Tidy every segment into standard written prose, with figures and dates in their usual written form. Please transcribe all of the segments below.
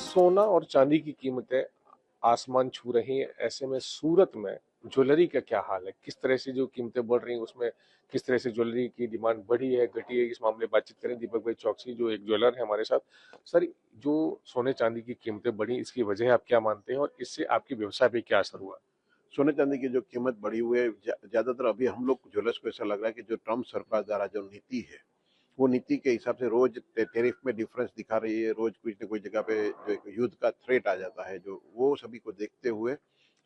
सोना और चांदी की कीमतें आसमान छू रही हैं। ऐसे में सूरत में ज्वेलरी का क्या हाल है? किस तरह से जो कीमतें बढ़ रही हैं उसमें किस तरह से ज्वेलरी की डिमांड बढ़ी है, घटी है, इस मामले में बातचीत करें दीपक भाई चौकसी जो एक ज्वेलर है हमारे साथ। सर, जो सोने चांदी की कीमतें बढ़ी इसकी वजह आप क्या मानते हैं और इससे आपके व्यवसाय पे क्या असर हुआ? सोने चांदी की जो कीमत बढ़ी हुई है, ज्यादातर अभी हम लोग ज्वेलर्स को ऐसा लग रहा है कि जो ट्रम्प सरकार द्वारा जो नीति है, वो नीति के हिसाब से रोज टेरिफ में डिफरेंस दिखा रही है। रोज कुछ न कुछ जगह पे जो एक युद्ध का थ्रेट आ जाता है, जो वो सभी को देखते हुए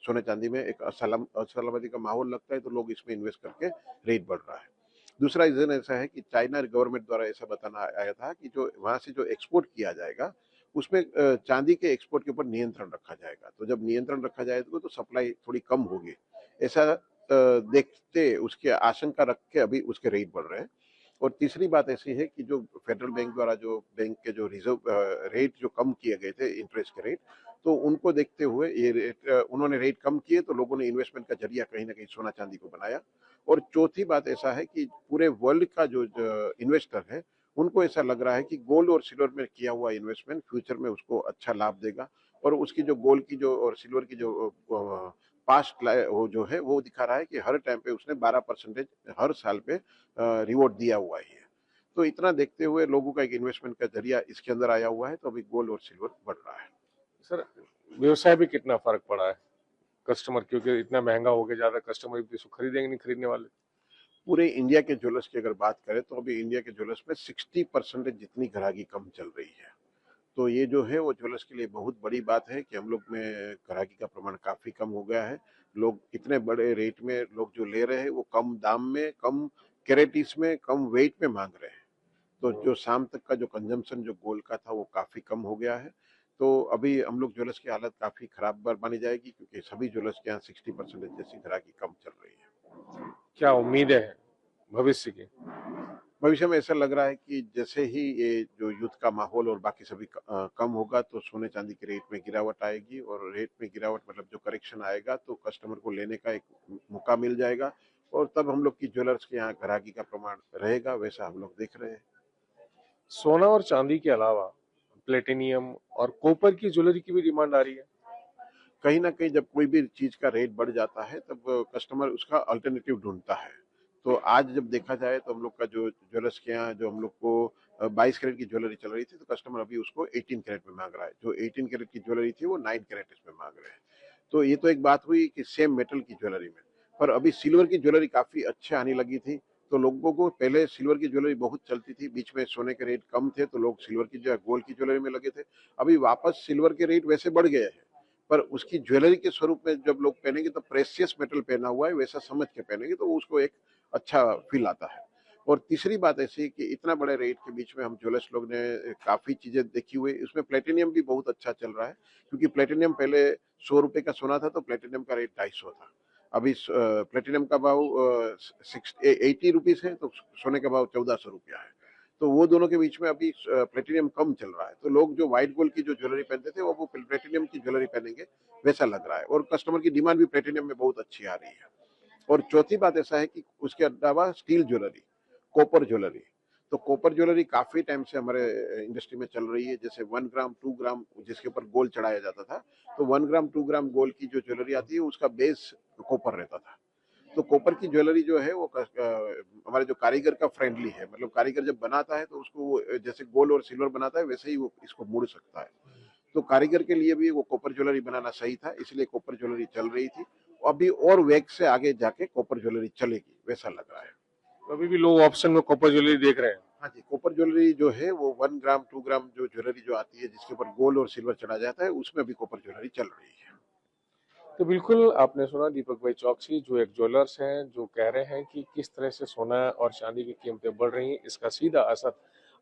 सोने चांदी में एक असलामती का माहौल लगता है, तो लोग इसमें इन्वेस्ट करके रेट बढ़ रहा है। दूसरा रीजन ऐसा है कि चाइना गवर्नमेंट द्वारा ऐसा बताना आया था कि जो वहां से जो एक्सपोर्ट किया जाएगा, उसमें चांदी के एक्सपोर्ट के ऊपर नियंत्रण रखा जाएगा। तो जब नियंत्रण रखा जाएगा तो सप्लाई थोड़ी कम होगी, ऐसा देखते उसकी आशंका रख के अभी उसके रेट बढ़ रहे हैं। और तीसरी बात ऐसी है कि जो फेडरल बैंक द्वारा जो बैंक के जो रिजर्व रेट जो कम किए गए थे, इंटरेस्ट के रेट, तो उनको देखते हुए ये रेट उन्होंने रेट कम किए, तो लोगों ने इन्वेस्टमेंट का जरिया कहीं ना कहीं सोना चांदी को बनाया। और चौथी बात ऐसा है कि पूरे वर्ल्ड का जो इन्वेस्टर है, उनको ऐसा लग रहा है कि गोल्ड और सिल्वर में किया हुआ इन्वेस्टमेंट फ्यूचर में उसको अच्छा लाभ देगा। और उसकी जो गोल्ड की जो और सिल्वर की जो पास्ट वो जो है वो दिखा रहा है कि हर टाइम पे उसने 12% हर साल पे रिवॉर्ड दिया हुआ ही है। तो इतना देखते हुए लोगों का एक इन्वेस्टमेंट का जरिया इसके अंदर आया हुआ है, तो अभी गोल्ड और सिल्वर बढ़ रहा है। सर, व्यवसाय पे कितना फर्क पड़ा है? कस्टमर क्योंकि इतना महंगा हो गया, ज्यादा कस्टमर भी इसको खरीदेंगे नहीं, खरीदने वाले। पूरे इंडिया के ज्वेलर्स की अगर बात करें, तो अभी इंडिया के ज्वेलर्स में 60% जितनी ग्राहकी कम चल रही है। तो ये जो है वो ज्वेलर्स के लिए बहुत बड़ी बात है कि हम लोग में ग्राहकी का प्रमाण काफी कम हो गया है। लोग इतने बड़े रेट में लोग जो ले रहे हैं, वो कम दाम में, कम कैरेटिस में, कम वेट में मांग रहे हैं। तो जो शाम तक का जो कंजम्पशन जो गोल्ड का था, वो काफी कम हो गया है। तो अभी हम लोग ज्वेलर्स की हालत काफी खराब मानी जाएगी, क्योंकि सभी ज्वेलर्स के यहाँ 60% जैसी ग्राहकी कम चल रही है। क्या उम्मीदें हैं भविष्य की? भविष्य में ऐसा लग रहा है कि जैसे ही ये जो युद्ध का माहौल और बाकी सभी कम होगा, तो सोने चांदी के रेट में गिरावट आएगी। और रेट में गिरावट मतलब जो करेक्शन आएगा, तो कस्टमर को लेने का एक मौका मिल जाएगा। और तब हम लोग की ज्वेलर्स के यहाँ ग्राहकी का प्रमाण रहेगा, वैसा हम लोग देख रहे हैं। सोना और चांदी के अलावा प्लेटिनियम और कॉपर की ज्वेलरी की भी डिमांड आ रही है। कहीं ना कहीं जब कोई भी चीज का रेट बढ़ जाता है, तब कस्टमर उसका अल्टरनेटिव ढूंढता है। तो आज जब देखा जाए, तो हम लोग का जो ज्वेलर्स के यहाँ जो हम लोग को 22 कैरेट की ज्वेलरी चल रही थी, तो कस्टमर अभी उसको 18 कैरेट में मांग रहा है। जो 18 कैरेट की ज्वेलरी थी, वो 9 कैरेट इसमें मांग रहे हैं। तो ये तो एक बात हुई कि सेम मेटल की ज्वेलरी में। पर अभी सिल्वर की ज्वेलरी काफी अच्छे आने लगी थी। तो लोगों को पहले सिल्वर की ज्वेलरी बहुत चलती थी, बीच में सोने के रेट कम थे, तो लोग सिल्वर की जो गोल्ड की ज्वेलरी में लगे थे। अभी वापस सिल्वर के रेट वैसे बढ़ गए हैं, पर उसकी ज्वेलरी के स्वरूप में जब लोग पहनेंगे, तो प्रेशियस मेटल पहना हुआ है वैसा समझ के पहनेंगे, तो उसको एक अच्छा फील आता है। और तीसरी बात ऐसी कि इतना बड़े रेट के बीच में हम ज्वेलर्स लोग ने काफी चीजें देखी हुई, उसमें प्लेटिनियम भी बहुत अच्छा चल रहा है। क्योंकि प्लेटिनियम पहले 100 रुपए का सोना था, तो प्लेटिनियम का रेट 250 था। अभी प्लेटिनियम का भाव 80 रुपीज है, तो सोने का भाव 1400 रुपया है। तो वो दोनों के बीच में अभी प्लेटिनियम कम चल रहा है। तो लोग जो व्हाइट गोल्ड की जो ज्वेलरी पहनते थे, वो प्लेटिनियम की ज्वेलरी पहनेंगे, वैसा लग रहा है। और कस्टमर की डिमांड भी प्लेटिनियम में बहुत अच्छी आ रही है। और चौथी बात ऐसा है कि उसके अलावा स्टील ज्वेलरी, कॉपर ज्वेलरी, तो कॉपर ज्वेलरी काफी टाइम से हमारे इंडस्ट्री में चल रही है। जैसे 1 ग्राम 2 ग्राम जिसके ऊपर गोल्ड चढ़ाया जाता था, तो 1 ग्राम 2 ग्राम गोल्ड की जो ज्वेलरी आती है, उसका बेस कॉपर रहता था। तो कॉपर की ज्वेलरी जो है वो हमारे जो कारीगर का फ्रेंडली है। मतलब कारीगर जब बनाता है, तो उसको जैसे गोल्ड और सिल्वर बनाता है, वैसे ही वो इसको मोड़ सकता है। तो कारीगर के लिए भी वो कॉपर ज्वेलरी बनाना सही था, इसलिए कॉपर ज्वेलरी चल रही थी। अभी और वेग से आगे जाके कॉपर ज्वेलरी चलेगी, वैसा लग रहा है। तो अभी भी लोग ऑप्शन में कॉपर ज्वेलरी देख रहे हैं। हाँ जी, कॉपर ज्वेलरी जो है वो 1 ग्राम 2 ग्राम जो ज्वेलरी जो आती है, जिसके ऊपर गोल्ड और सिल्वर चढ़ा जाता है, उसमें भी कॉपर ज्वेलरी चल रही है। तो बिल्कुल आपने सुना दीपक भाई चौकसी जो एक ज्वेलर्स हैं, जो कह रहे हैं कि किस तरह से सोना और चांदी की कीमतें बढ़ रही हैं, इसका सीधा असर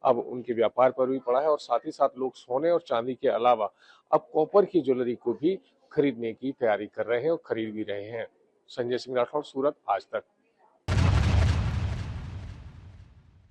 अब उनके व्यापार पर भी पड़ा है और साथ ही साथ लोग सोने और चांदी के अलावा अब कॉपर की ज्वेलरी को भी खरीदने की तैयारी कर रहे हैं और खरीद भी रहे हैं। संजय सिंह राठौर, सूरत, आज तक।